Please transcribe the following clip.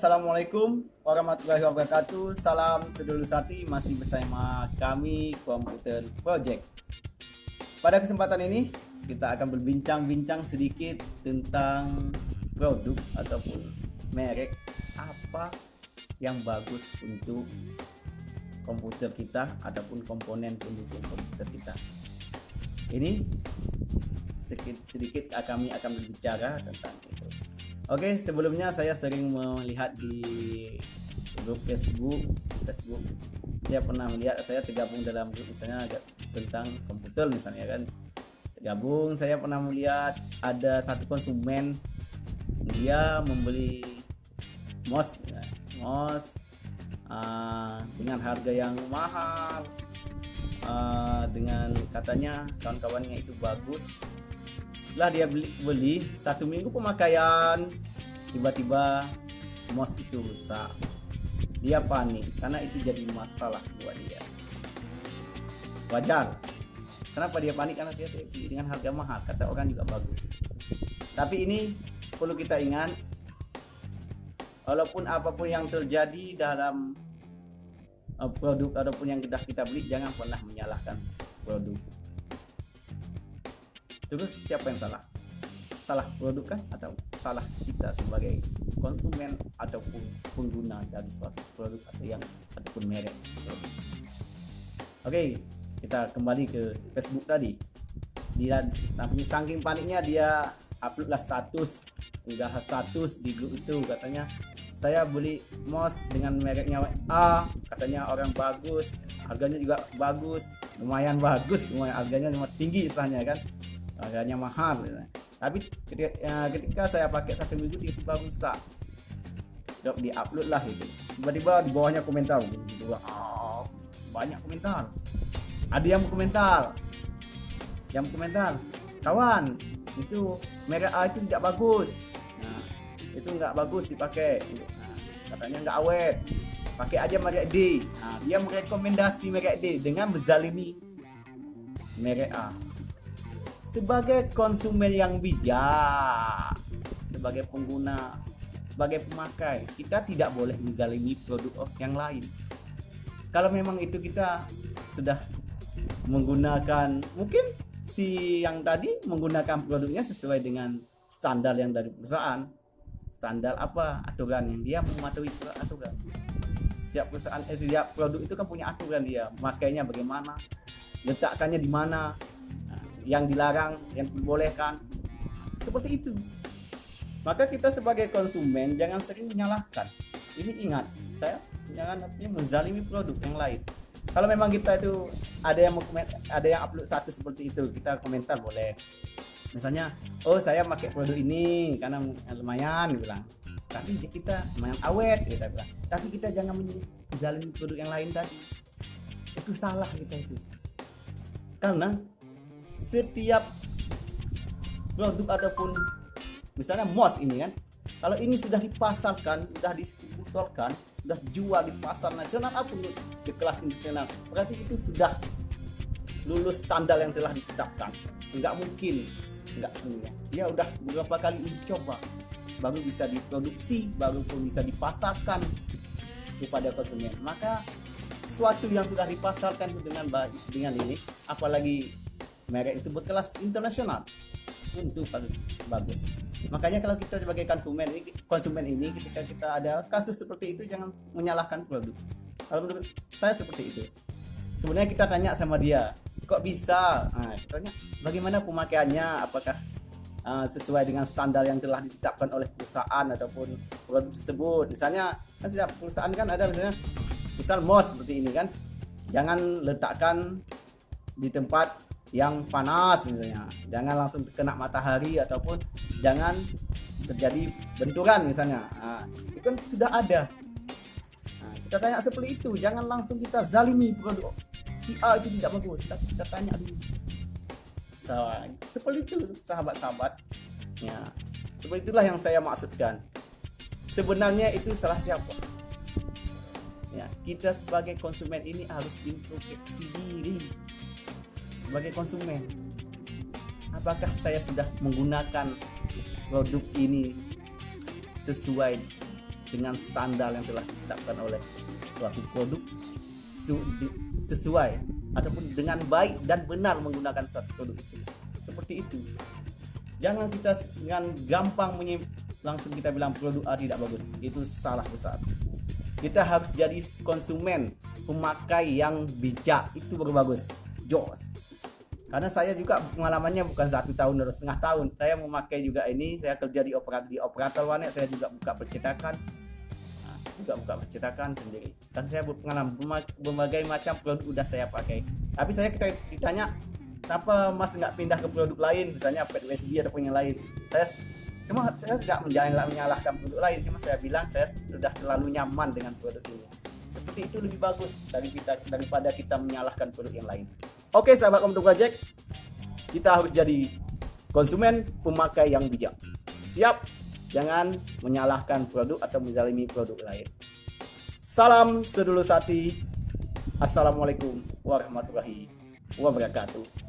Assalamualaikum warahmatullahi wabarakatuh. Salam sedulur sati, masih bersama kami Komputer Project. Pada kesempatan ini kita akan berbincang-bincang sedikit tentang produk ataupun merek apa yang bagus untuk komputer kita ataupun komponen pendukung komputer kita. Ini sedikit kami akan berbicara tentang itu. Oke, sebelumnya saya sering melihat di grup Facebook. Saya pernah melihat, saya tergabung dalam grup misalnya tentang komputer misalnya kan. Tergabung, saya pernah melihat ada satu konsumen dia membeli mouse dengan harga yang mahal, dengan katanya kawan-kawannya itu bagus. Setelah dia beli 1 minggu pemakaian, tiba-tiba mouse itu rusak. Dia panik karena itu jadi masalah buat dia. Wajar. Kenapa dia panik? Karena dia beli dengan harga mahal, kata orang juga bagus. Tapi ini perlu kita ingat, walaupun apapun yang terjadi dalam produk ataupun yang sudah kita beli, jangan pernah menyalahkan produk. Terus siapa yang salah? Salah produk kan atau salah kita sebagai konsumen ataupun pengguna dari suatu produk ataupun merek produk. Oke, kita kembali ke Facebook tadi. Dia saking paniknya dia uploadlah status di grup itu, katanya saya beli mouse dengan mereknya A, katanya orang bagus, harganya juga bagus, lumayan harganya cuma tinggi istilahnya kan. Harganya mahal, tapi ketika saya pakai 1 minggu tiba-tiba rusak. Di upload lah itu, tiba-tiba di bawahnya komentar gitu, banyak komentar. Ada yang komentar, kawan itu merek A itu tidak bagus, itu nggak bagus dipakai, katanya nggak awet, pakai aja merek D. Dia merekomendasi merek D dengan menzalimi merek A. Sebagai konsumen yang bijak, sebagai pengguna, sebagai pemakai, kita tidak boleh menzalimi produk yang lain. Kalau memang itu kita sudah menggunakan, mungkin si yang tadi menggunakan produknya sesuai dengan standar yang dari perusahaan. Standar apa? Aturan yang dia mematuhi aturan. Setiap perusahaan, setiap produk itu kan punya aturan dia, makainya bagaimana, letakkannya di mana, yang dilarang, yang dibolehkan, seperti itu. Maka kita sebagai konsumen jangan sering menyalahkan. Ini ingat, saya jangan menzalimi produk yang lain. Kalau memang kita itu ada yang upload satu seperti itu, kita komentar boleh. Misalnya, saya pakai produk ini karena lumayan, bilang. Tapi kita lumayan awet, kita bilang. Tapi kita jangan menzalimi produk yang lain tadi. Itu salah kita itu. Karena setiap produk ataupun misalnya mouse ini kan, kalau ini sudah dipasarkan, sudah distributorkan, sudah dijual di pasar nasional ataupun di kelas internasional, berarti itu sudah lulus standar yang telah ditetapkan. Enggak mungkin dia udah beberapa kali uji coba baru bisa diproduksi, baru pun bisa dipasarkan kepada konsumen. Maka suatu yang sudah dipasarkan dengan baik, dengan ini, apalagi merek itu berkelas internasional, tentu bagus. Makanya kalau kita sebagai konsumen ini ketika kita ada kasus seperti itu, jangan menyalahkan produk. Kalau menurut saya seperti itu. Sebenarnya kita tanya sama dia, kok bisa? Kita tanya bagaimana pemakaiannya, apakah sesuai dengan standar yang telah ditetapkan oleh perusahaan ataupun produk tersebut. Misalnya kan setiap perusahaan kan ada misal mouse seperti ini kan, jangan letakkan di tempat yang panas misalnya, jangan langsung kena matahari ataupun jangan terjadi benturan misalnya. Itu kan sudah ada. Kita tanya seperti itu, jangan langsung kita zalimi produk si A itu tidak bagus, tapi kita tanya dulu. Seperti itu sahabat-sahabat. Ya, seperti itulah yang saya maksudkan. Sebenarnya itu salah siapa? Ya, kita sebagai konsumen ini harus introspeksi diri. Sebagai konsumen, apakah saya sudah menggunakan produk ini sesuai dengan standar yang telah ditetapkan oleh suatu produk sesuai ataupun dengan baik dan benar menggunakan suatu produk itu. Seperti itu. Jangan kita dengan gampang langsung kita bilang produk A tidak bagus. Itu salah besar. Kita harus jadi konsumen, pemakai yang bijak, itu baru bagus. Jos. Karena saya juga pengalamannya bukan 1 tahun atau setengah tahun. Saya memakai juga ini, saya kerja di operator warnet, saya juga buka percetakan. Buka percetakan sendiri. Dan saya berpengalaman berbagai macam produk udah saya pakai. Tapi saya ditanya, kenapa Mas nggak pindah ke produk lain, misalnya Pet USB ataupun yang lain. Saya tidak menyalahkan produk lain, cuma saya bilang saya sudah terlalu nyaman dengan produk ini. Seperti itu lebih bagus daripada kita menyalahkan produk yang lain. Oke sahabat Komputer Project, kita harus jadi konsumen pemakai yang bijak. Siap, jangan menyalahkan produk atau menzalimi produk lain. Salam sedulur sati. Assalamualaikum warahmatullahi wabarakatuh.